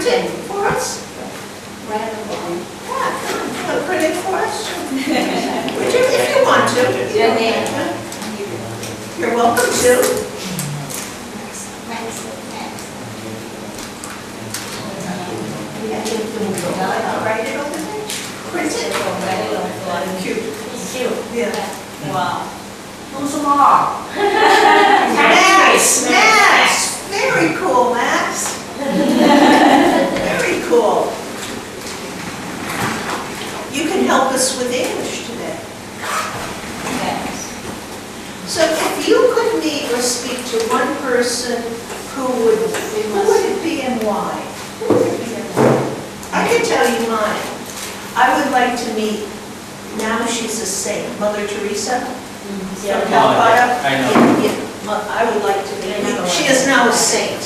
print it for us? Random one. Yeah, come on, print it for us. Would you, if you want to? Your name. You're welcome to. I'll write it over there. Print it. Cute. Cute. Yeah. Wow. Too small. Max, Max, very cool, Max. Very cool. You can help us with English today. Yes. So if you could meet or speak to one person, who would it be and why? Who would it be and why? I can tell you mine. I would like to meet, now she's a saint, Mother Teresa from Calcutta. I know. Yeah, I would like to meet her. She is now a saint.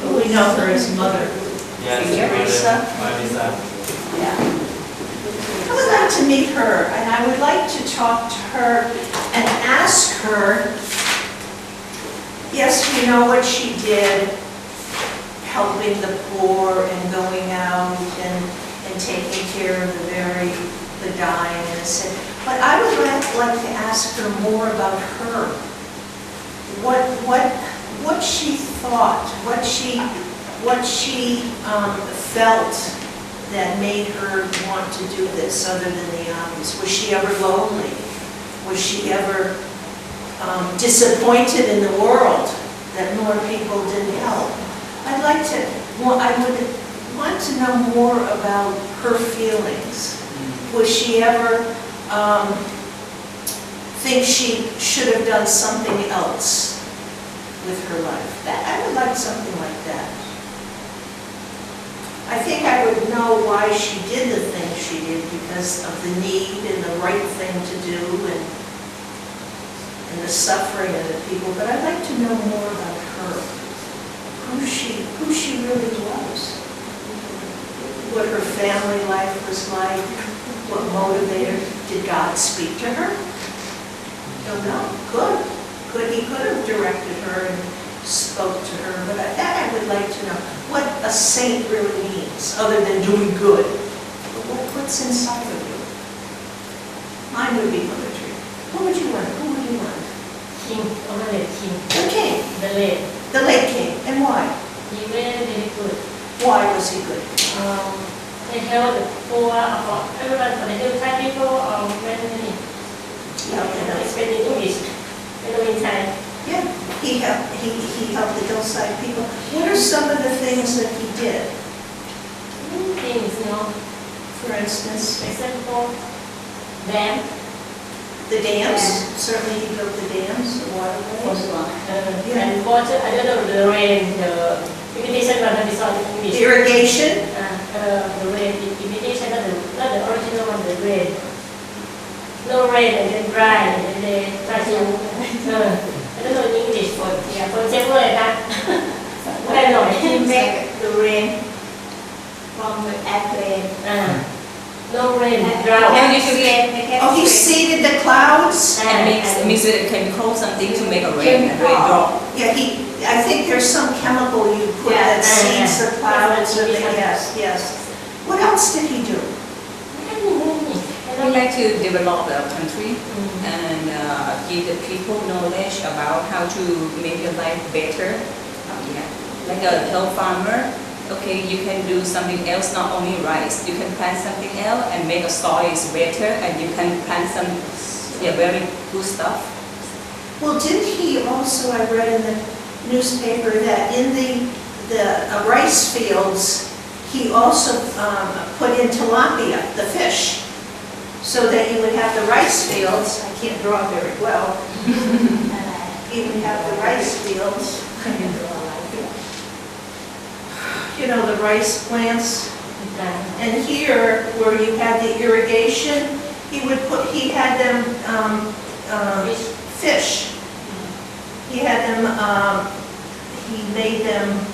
But we know her as Mother Teresa. Yeah. I would like to meet her, and I would like to talk to her and ask her, yes, we know what she did, helping the poor and going out and taking care of the dying and the sick. But I would like to ask her more about her. What she thought, what she felt that made her want to do this, other than the obvious. Was she ever lonely? Was she ever disappointed in the world that more people didn't help? I would want to know more about her feelings. Was she ever think she should have done something else with her life? I would like something like that. I think I would know why she did the things she did, because of the need and the right thing to do and the suffering of the people. But I'd like to know more about her, who she really was, what her family life was like, what motivated her. Did God speak to her? Don't know. He could have directed her and spoke to her, but that I would like to know what a saint really means, other than doing good. But what's inside of you? Mine would be Mother Teresa. Who would you want? King, Honorable King. The king. The late king. And why? He very, very good. Why was he good? They help the poor, everyone, for the Thai people, many. Speaking English, in Thai. Yeah, he helped the hillside people. What are some of the things that he did? Things, For instance, example, dam. the dams. Certainly he built the dams, the waterways. And water, I don't know, the rain, the imitation one, is all in English. Irrigation. The rain, imitation, not the original one, the rain. No rain and then dry, and then they try to, I don't know in English, for example, like that. I don't know, he make the rain from the airplane. No rain, drought. Oh, he seeded the clouds. And mix it chemical something to make a rain and rain drop. Yeah, I think there's some chemical you put that seeds the clouds. Yes. What else did he do? We like to develop the country and give the people knowledge about how to make their life better. Like a hill farmer, okay, you can do something else, not only rice. You can plant something else and make a soil better, and you can plant some very good stuff. Well, did he also, I read in the newspaper that in the rice fields, he also put in tilapia, the fish, so that you would have the rice fields. I can't draw very well. You would have the rice fields. You know, the rice plants. And here, where you had the irrigation, he had them fish. He had them, he made them,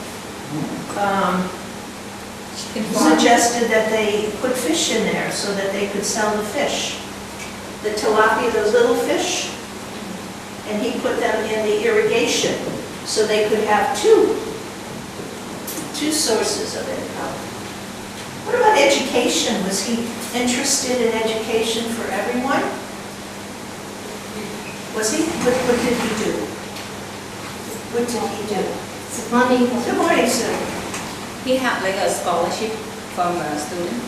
suggested that they put fish in there so that they could sell the fish. The tilapia, those little fish, and he put them in the irrigation so they could have two Two sources of income. What about education? Was he interested in education for everyone? Was he? What did he do? What did he do? Good morning. Good morning, sir. He had like a scholarship from a student.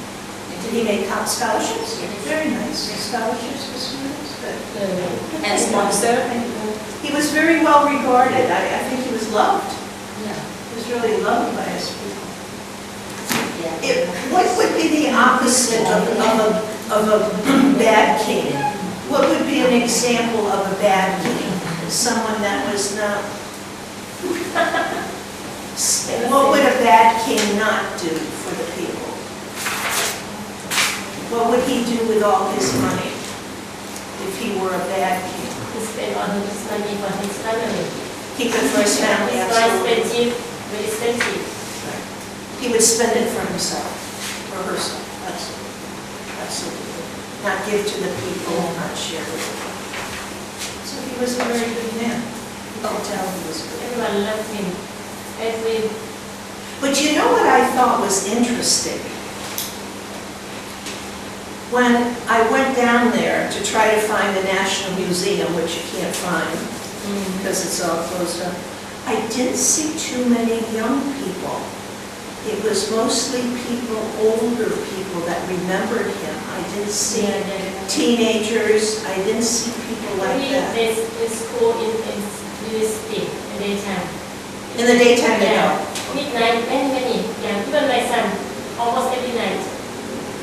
Did he make scholarships? Very nice. Scholarships for students. Good. And sponsor. He was very well regarded. I think he was loved. Yeah. He was really loved by his people. Yeah. What would be the opposite of a bad king? What would be an example of a bad king? Someone that was not... What would a bad king not do for the people? What would he do with all his money if he were a bad king? He spent all his money for his family. Keep it for his family, It's very absolutely. expensive, very expensive. He would spend it for himself, or herself, absolutely. Absolutely. Not give to the people, not share with the people. So he was a very good man. You can tell he was good. Everyone loved him. But you know what I thought was interesting? When I went down there to try to find the National Museum, which you can't find because it's all closed up, I didn't see too many young people. It was mostly people, older people that remembered him. I didn't see teenagers. I didn't see people like that. There's school in university in the daytime. In the daytime, they Yeah. go. Midnight, many. Yeah, even my son, almost every night.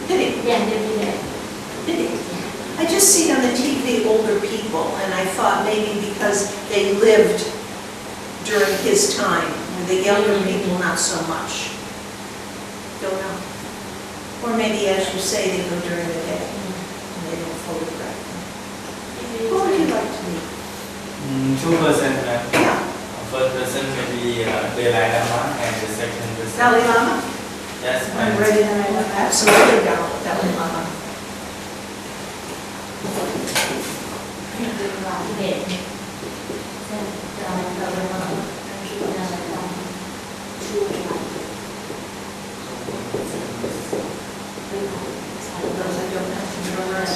Did he? Yeah, every night. Did he? I just see on the TV older people, and I thought maybe because they lived during his time, and the younger people not so much. Don't know. Or maybe, as you say, they go during the day, and they don't photograph them. Who would you like to meet? Two person. Yeah. First person maybe Dalai Lama, and the second person. Dalai Lama? Yes, I'm ready to know. Absolutely, Dalai Lama. Those I don't have to memorize.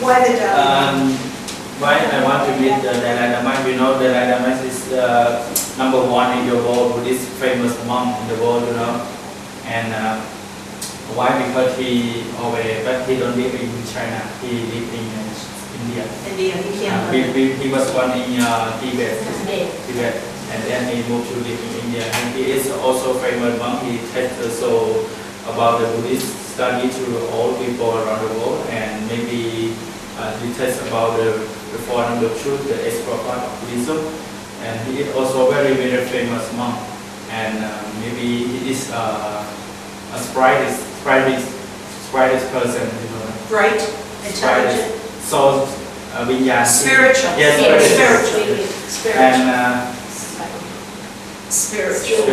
Why the Dalai Lama? Why I want to meet the Dalai Lama? You know, Dalai Lama is number one in the world, Buddhist famous monk in the world, you know. And why? Because he always, but he don't live in China. He live in India. India, he can't live. He was born in Tibet, and then he moved to live in India. And he is also famous monk. He teaches also about the Buddhist study to all people around the world, and maybe he teaches about the Four Noble Truths, the extra part of Buddhism. And he is also very famous monk. And maybe he is a brightest person, you know. Bright, intelligent. So, Vinyan. Spiritual. Yes, Spiritual. And Spiritual.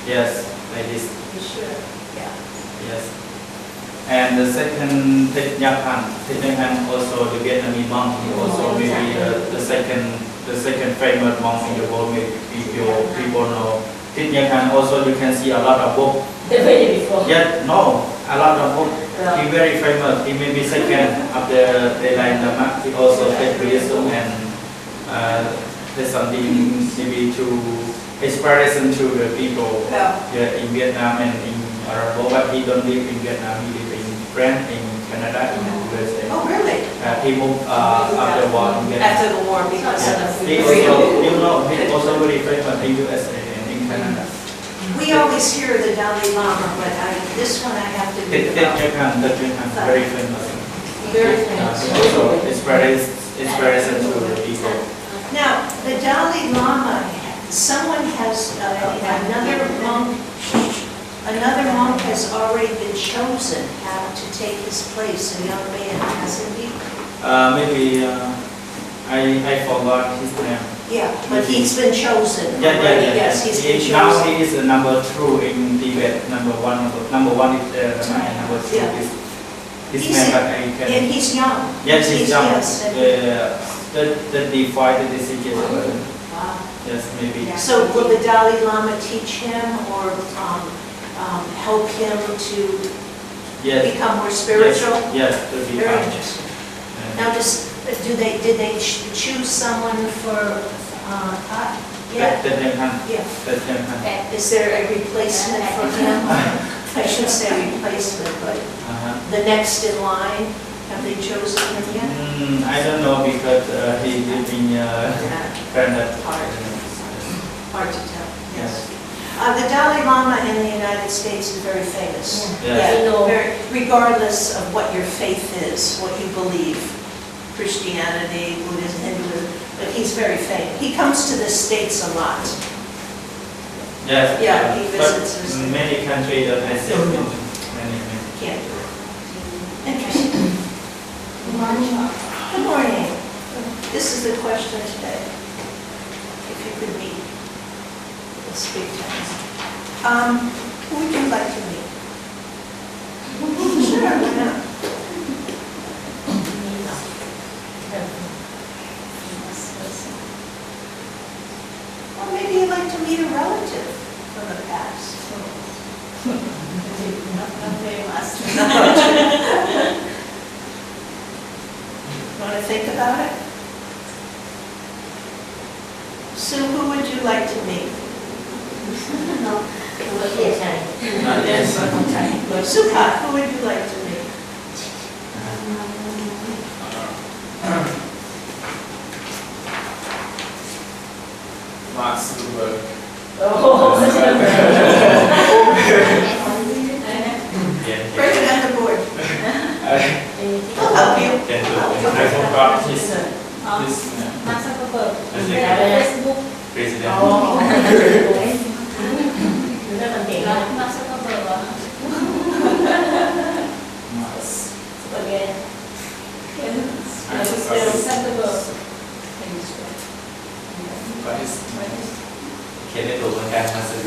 Yes, like this. You should, yeah. Yes. And the second, Thich Nhat Hanh, also the Vietnamese monk. He also maybe the second famous monk in the world. Maybe people know. Thich Nhat Hanh also you can see a lot of books. Yeah, no, a lot of books. He very famous. He may be second after Dalai Lama. He also take Buddhism and there's something maybe to inspiration to the people here in Vietnam and in Arab world. But he don't live in Vietnam. He live in France, in Canada, in the USA. Oh, really? He moved after the war in Vietnam. After the war because of the He also, you know, he also very famous in USA and in Canada. We always hear the Dalai Lama, but this one I have to read about. Thich Nhat Hanh, very famous. Very famous. Also inspiration to the people. Now, the Dalai Lama, someone has, another monk has already been chosen to take his place, a young man, hasn't he? Maybe I forgot his name. Yeah, but he's been chosen. Yeah. Yes, he's been Now chosen. he is number 2 in Tibet. Number one is Lama, and number 2 Yeah. is his He's name. But I can. And he's young. Yes, he's young. Yes, that define the decision. Wow. Yes, maybe. So will the Dalai Lama teach him or help him to Yes. become more spiritual? Yes, to be Very fine. interesting. Yeah. Now, did they choose someone for Thai? Yeah. That can hand. Yeah. That can hand. Is there a replacement for him? I shouldn't say replacement, but the next in line. Have they chosen him yet? I don't know because he living kind of Hard to tell. Yes. The Dalai Lama in the United States is very famous. Yes. Regardless of what your faith is, what you believe, Christianity, Buddhism, Hinduism, but he's very famous. He comes to the States a lot. Yes. Yeah, he But visits us. many countries don't accept him. Many. Can't do it. Interesting. Good morning. This is the question today. If you could meet the speak times. Who would you like to meet? Sure, why not? Or maybe you'd like to meet a relative from the past. Want to think about it? Sue, who would you like to meet? Sukha, who would you like to meet? Mark Zuckerberg. President of the board. I'll help you. I forgot his Mark Zuckerberg. Facebook. president. Rất là tiện lắm. Mark Zuckerberg à? Mars. Sebagai Zuckerberg. Kayaknya tuh kan masuk.